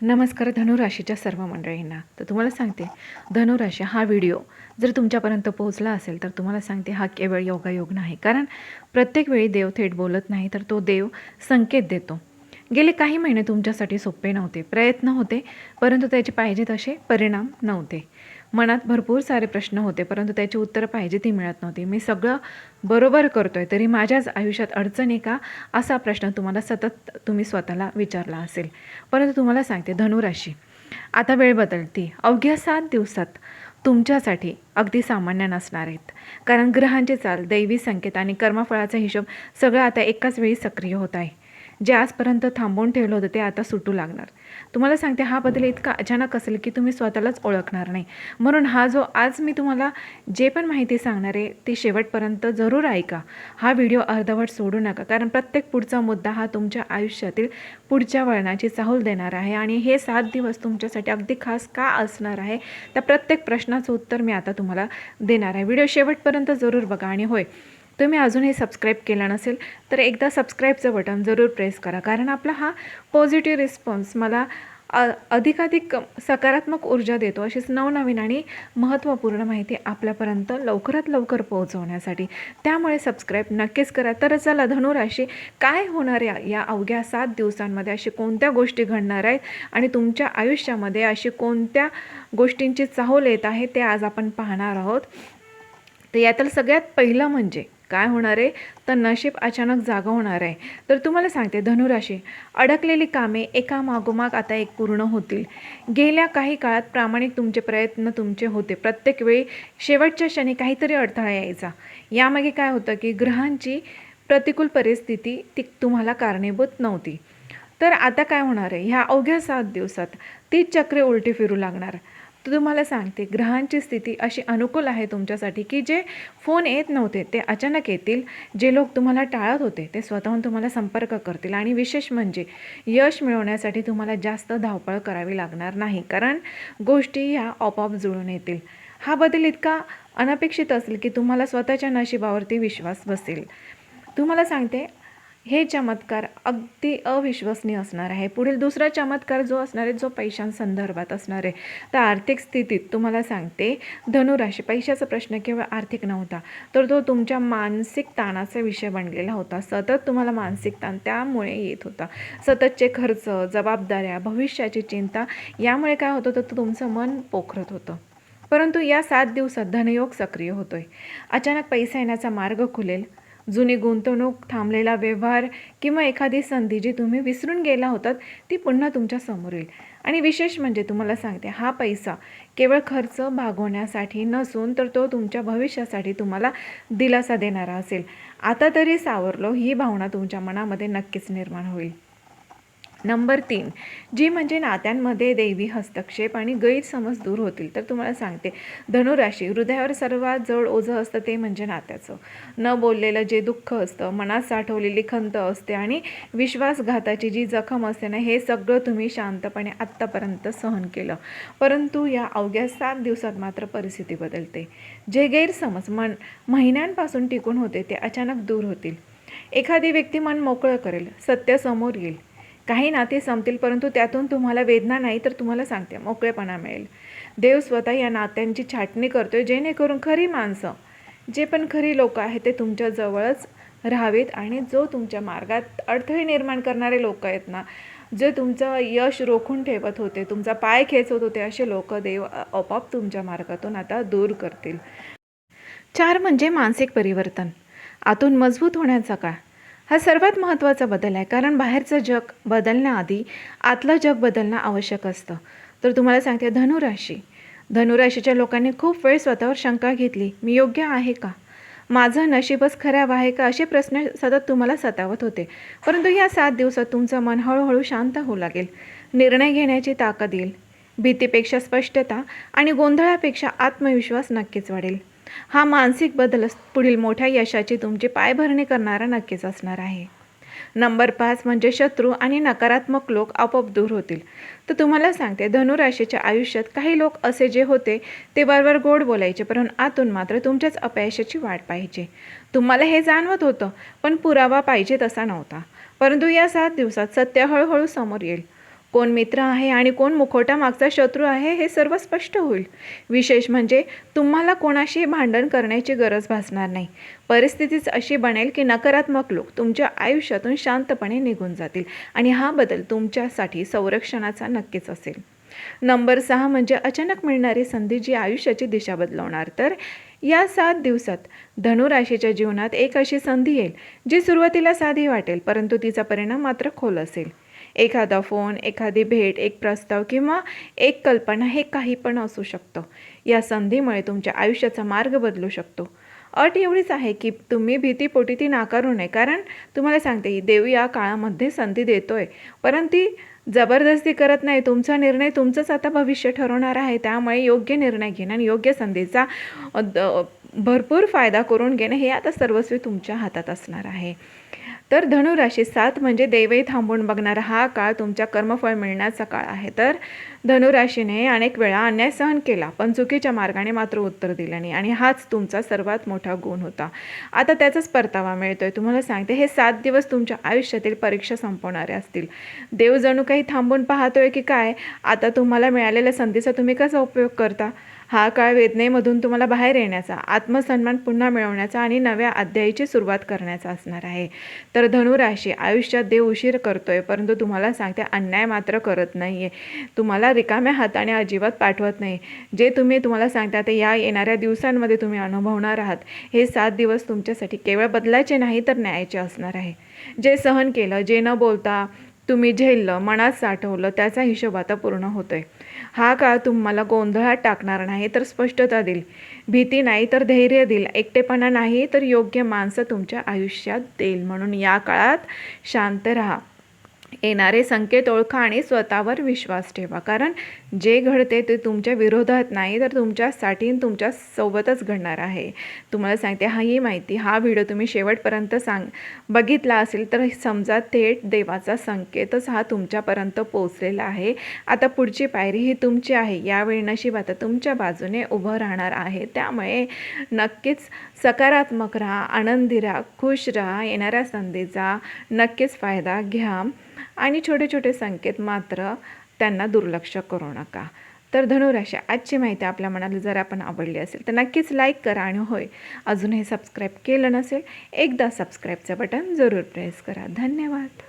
नमस्कार धनुराशीच्या सर्व मंडळींना. तर तुम्हाला सांगते, धनुराशी हा व्हिडिओ जर तुमच्यापर्यंत पोहोचला असेल तर तुम्हाला सांगते हा केवळ योगायोग नाही. कारण प्रत्येक वेळी देव थेट बोलत नाही, तर तो देव संकेत देतो. गेले काही महिने तुमच्यासाठी सोपे नव्हते. प्रयत्न होते, परंतु त्याचे पाहिजे तसे परिणाम नव्हते. मनात भरपूर सारे प्रश्न होते, परंतु त्याची उत्तरं पाहिजे ती मिळत नव्हती. मी सगळं बरोबर करतोय, तरी माझ्याच आयुष्यात अडचणी का, असा प्रश्न तुम्हाला सतत तुम्ही स्वतःला विचारला असेल. परंतु तुम्हाला सांगते धनुराशी, आता वेळ बदलती. अवघ्या 7 दिवसात तुमच्यासाठी अगदी सामान्य नसणार आहेत. कारण ग्रहांची चाल, दैवी संकेत आणि कर्मफळाचा हिशोब सगळं आता एकाच वेळी सक्रिय होत आहे. जे आजपर्यंत थांबवून ठेवलं होतं ते आता सुटू लागणार. तुम्हाला सांगते हा बदल इतका अचानक असेल की तुम्ही स्वतःलाच ओळखणार नाही. म्हणून हा जो आज मी तुम्हाला जे पण माहिती सांगणार आहे ती शेवटपर्यंत जरूर ऐका. हा व्हिडिओ अर्धवट सोडू नका, कारण प्रत्येक पुढचा मुद्दा हा तुमच्या आयुष्यातील पुढच्या वळणाची चाहूल देणार आहे. आणि हे 7 दिवस तुमच्यासाठी अगदी खास का असणार आहे, त्या प्रत्येक प्रश्नाचं उत्तर मी आता तुम्हाला देणार आहे. व्हिडिओ शेवटपर्यंत जरूर बघा. आणि होय, तुम्ही अजूनही सबस्क्राईब केलं नसेल तर एकदा सबस्क्राईबचं बटन जरूर प्रेस करा. कारण आपला हा पॉझिटिव्ह रिस्पॉन्स मला अधिकाधिक सकारात्मक ऊर्जा देतो, अशीच नवनवीन आणि महत्त्वपूर्ण माहिती आपल्यापर्यंत लवकरात लवकर पोहोचवण्यासाठी. त्यामुळे सबस्क्राईब नक्कीच करा. तर चला, धनुराशी काय होणार आहे या अवघ्या 7 दिवसांमध्ये, अशी कोणत्या गोष्टी घडणार आहेत आणि तुमच्या आयुष्यामध्ये अशी कोणत्या गोष्टींची चाहूल येत आहे ते आज आपण पाहणार आहोत. तर यातील सगळ्यात पहिलं म्हणजे काय होणार आहे, तर नशीब अचानक जागा होणार आहे. तर तुम्हाला सांगते धनुराशी, अडकलेली कामे एका मागोमाग आता एक पूर्ण होतील. गेल्या काही काळात प्रामाणिक तुमचे प्रयत्न तुमचे होते. प्रत्येक वेळी शेवटच्या क्षणी काहीतरी अडथळा यायचा. यामागे काय होतं की ग्रहांची प्रतिकूल परिस्थिती ती तुम्हाला कारणीभूत नव्हती. तर आता काय होणार आहे, ह्या अवघ्या 7 दिवसात ती चक्रे उलटी फिरू लागणार. तर तुम्हाला सांगते ग्रहांची स्थिती अशी अनुकूल आहे तुमच्यासाठी की जे फोन येत नव्हते ते अचानक येतील. जे लोक तुम्हाला टाळत होते ते स्वतःहून तुम्हाला संपर्क करतील. आणि विशेष म्हणजे यश मिळवण्यासाठी तुम्हाला जास्त धावपळ करावी लागणार नाही, कारण गोष्टी ह्या आपोआप जुळून येतील. हा बदल इतका अनपेक्षित असेल की तुम्हाला स्वतःच्या नशिबावरती विश्वास बसेल. तुम्हाला सांगते हे चमत्कार अगदी अविश्वसनीय असणार आहे. पुढील दुसरा चमत्कार जो असणार आहे, जो पैशांसंदर्भात असणार आहे. तर आर्थिक स्थितीत तुम्हाला सांगते धनुराशी, पैशाचा प्रश्न केवळ आर्थिक नव्हता, तर तो तुमच्या मानसिक ताणाचा विषय बनलेला होता. सतत तुम्हाला मानसिक ताण त्यामुळे येत होता. सततचे खर्च, जबाबदाऱ्या, भविष्याची चिंता, यामुळे काय होत होतं, तर तुमचं मन पोखरत होतं. परंतु या 7 दिवसात धनयोग सक्रिय होतोय. अचानक पैसा येण्याचा मार्ग खुलेल. जुनी गुंतवणूक, थांबलेला व्यवहार किंवा एखादी संधी जी तुम्ही विसरून गेला होतात ती पुन्हा तुमच्या समोर येईल. आणि विशेष म्हणजे तुम्हाला सांगते हा पैसा केवळ खर्च भागवण्यासाठी नसून तर तो तुमच्या भविष्यासाठी तुम्हाला दिलासा देणारा असेल. आता तरी सावरलो, ही भावना तुमच्या मनामध्ये नक्कीच निर्माण होईल. नंबर 3 जी म्हणजे नात्यांमध्ये दैवी हस्तक्षेप आणि गैरसमज दूर होतील. तर तुम्हाला सांगते धनुराशी, हृदयावर सर्वात जड ओझं असतं ते म्हणजे नात्याचं. न बोललेलं जे दुःख असतं, मनात साठवलेली खंत असते आणि विश्वासघाताची जी जखम असते ना, हे सगळं तुम्ही शांतपणे आत्तापर्यंत सहन केलं. परंतु या अवघ्या 7 दिवसात मात्र परिस्थिती बदलते. जे गैरसमज महिन्यांपासून टिकून होते ते अचानक दूर होतील. एखादी व्यक्ती मन मोकळं करेल, सत्य समोर येईल. काही नाती संपतील, परंतु त्यातून तुम्हाला वेदना नाही तर तुम्हाला सांगते मोकळेपणा मिळेल. देव स्वतः या नात्यांची छाटणी करतोय, जेणेकरून खरी माणसं, जे पण खरी लोक आहेत ते तुमच्या जवळच राहावेत. आणि जो तुमच्या मार्गात अडथळे निर्माण करणारे लोक आहेत ना, जे तुमचं यश रोखून ठेवत होते, तुमचा पाय खेचत होते, असे लोक देव आपोआप तुमच्या मार्गातून आता दूर करतील. 4 म्हणजे मानसिक परिवर्तन, आतून मजबूत होण्याचा काळ. हा सर्वात महत्त्वाचा बदल आहे, कारण बाहेरचं जग बदलण्याआधी आतलं जग बदलणं आवश्यक असतं. तर तुम्हाला सांगते धनुराशीच्या लोकांनी खूप वेळ स्वतःवर शंका घेतली. मी योग्य आहे का, माझं नशीबच खराब आहे का, असे प्रश्न सतत तुम्हाला सतावत होते. परंतु या 7 दिवसात तुमचं मन हळूहळू शांत होऊ लागेल. निर्णय घेण्याची ताकद येईल. भीतीपेक्षा स्पष्टता आणि गोंधळापेक्षा आत्मविश्वास नक्कीच वाढेल. हा मानसिक बदल पुढील मोठ्या यशाची तुमची पायभरणी करणारा नक्कीच असणार आहे. नंबर 5 म्हणजे शत्रू आणि नकारात्मक लोक आपोआप दूर होतील. तर तुम्हाला सांगते धनुराशीच्या आयुष्यात काही लोक असे जे होते ते वरवर गोड बोलायचे, परंतु आतून मात्र तुमच्याच अपयशाची वाट पाहिजे. तुम्हाला हे जाणवत होतं, पण पुरावा पाहिजे तसा नव्हता. परंतु या 7 दिवसात सत्य हळूहळू समोर येईल. कोण मित्र आहे आणि कोण मुखवटा मागचा शत्रू आहे हे सर्व स्पष्ट होईल. विशेष म्हणजे तुम्हाला कोणाशी भांडण करण्याची गरज भासणार नाही. परिस्थितीच अशी बनेल की नकारात्मक लोक तुमच्या आयुष्यातून शांतपणे निघून जातील आणि हा बदल तुमच्यासाठी संरक्षणाचा नक्कीच असेल. नंबर 6 म्हणजे अचानक मिळणारी संधी जी आयुष्याची दिशा बदलवणार. तर या 7 दिवसात धनुराशीच्या जीवनात एक अशी संधी येईल जी सुरुवातीला साधी वाटेल, परंतु तिचा परिणाम मात्र खोल असेल. एखादा फोन, एखादी भेट, एक प्रस्ताव किंवा एक कल्पना, हे काही पण असू शकतं. या संधीमुळे तुमच्या आयुष्याचा मार्ग बदलू शकतो. अट एवढीच आहे की तुम्ही भीतीपोटी ती नाकारू नये, कारण तुम्हाला सांगते देव या काळामध्ये संधी देतोय, परंतु ती जबरदस्ती करत नाही. तुमचा निर्णय तुमचंच आता भविष्य ठरवणार आहे. त्यामुळे योग्य निर्णय घेणं आणि योग्य संधीचा भरपूर फायदा करून घेणं हे आता सर्वस्वी तुमच्या हातात असणार आहे. तर धनुराशी 7 म्हणजे देवही थांबून बघणारा हा काळ तुमच्या कर्मफळ मिळण्याचा काळ आहे. तर धनुराशीने अनेक वेळा अन्याय सहन केला, पण चुकीच्या मार्गाने मात्र उत्तर दिलं नाही आणि हाच तुमचा सर्वात मोठा गुण होता. आता त्याचाच परतावा मिळतोय. तुम्हाला सांगते हे 7 दिवस तुमच्या आयुष्यातील परीक्षा संपवणारे असतील. देव जणू काही थांबून पाहतोय की काय, आता तुम्हाला मिळालेल्या संधीचा तुम्ही कसा उपयोग करता. हा काळ वेदनेमधून तुम्हाला बाहेर येण्याचा, आत्मसन्मान पुन्हा मिळवण्याचा आणि नव्या अध्यायाची सुरुवात करण्याचा असणार आहे. तर धनुराशी, आयुष्यात देव उशीर करतोय, परंतु तुम्हाला सांगते अन्याय मात्र करत नाही आहे. तुम्हाला रिकाम्या हाताने अजिबात पाठवत नाही. जे तुम्हाला सांगते आता या येणाऱ्या दिवसांमध्ये तुम्ही अनुभवणार आहात, हे 7 दिवस तुमच्यासाठी केवळ बदलायचे नाही तर न्यायाचे असणार आहे. जे सहन केलं, जे न बोलता तुम्ही झेललं, मनात साठवलं, त्याचा हिशोब आता पूर्ण होतोय. हा काळ तुम्हाला गोंधळात टाकणार नाही तर स्पष्टता देईल. भीती नाही तर धैर्य देईल. एकटेपणा नाही तर योग्य माणसं तुमच्या आयुष्यात देईल. म्हणून या काळात शांत राहा, येणारे संकेत ओळखा आणि स्वतःवर विश्वास ठेवा, कारण जे घडते ते तुमच्या विरोधात नाही तर तुमच्यासाठी तुमच्या सोबतच घडणार आहे. तुम्हाला सांगते ही माहिती, हा व्हिडिओ तुम्ही शेवटपर्यंत बघितला असेल तर समजा थेट देवाचा संकेतच हा तुमच्यापर्यंत पोचलेला आहे. आता पुढची पायरी ही तुमची आहे. यावेळी नशीब आता तुमच्या बाजूने उभं राहणार आहे. त्यामुळे नक्कीच सकारात्मक राहा, आनंदी राहा, खुश राहा. येणाऱ्या संधीचा नक्कीच फायदा घ्या आणि छोटे छोटे संकेत मात्र त्यांना दुर्लक्ष करू नका. तर धनुराशी, आजची माहिती आपल्या मनाला जर आपण आवडली असेल तर नक्कीच लाईक करा आणि होय, अजूनही सबस्क्राईब केलं नसेल एकदा सबस्क्राईबचं बटन जरूर प्रेस करा. धन्यवाद.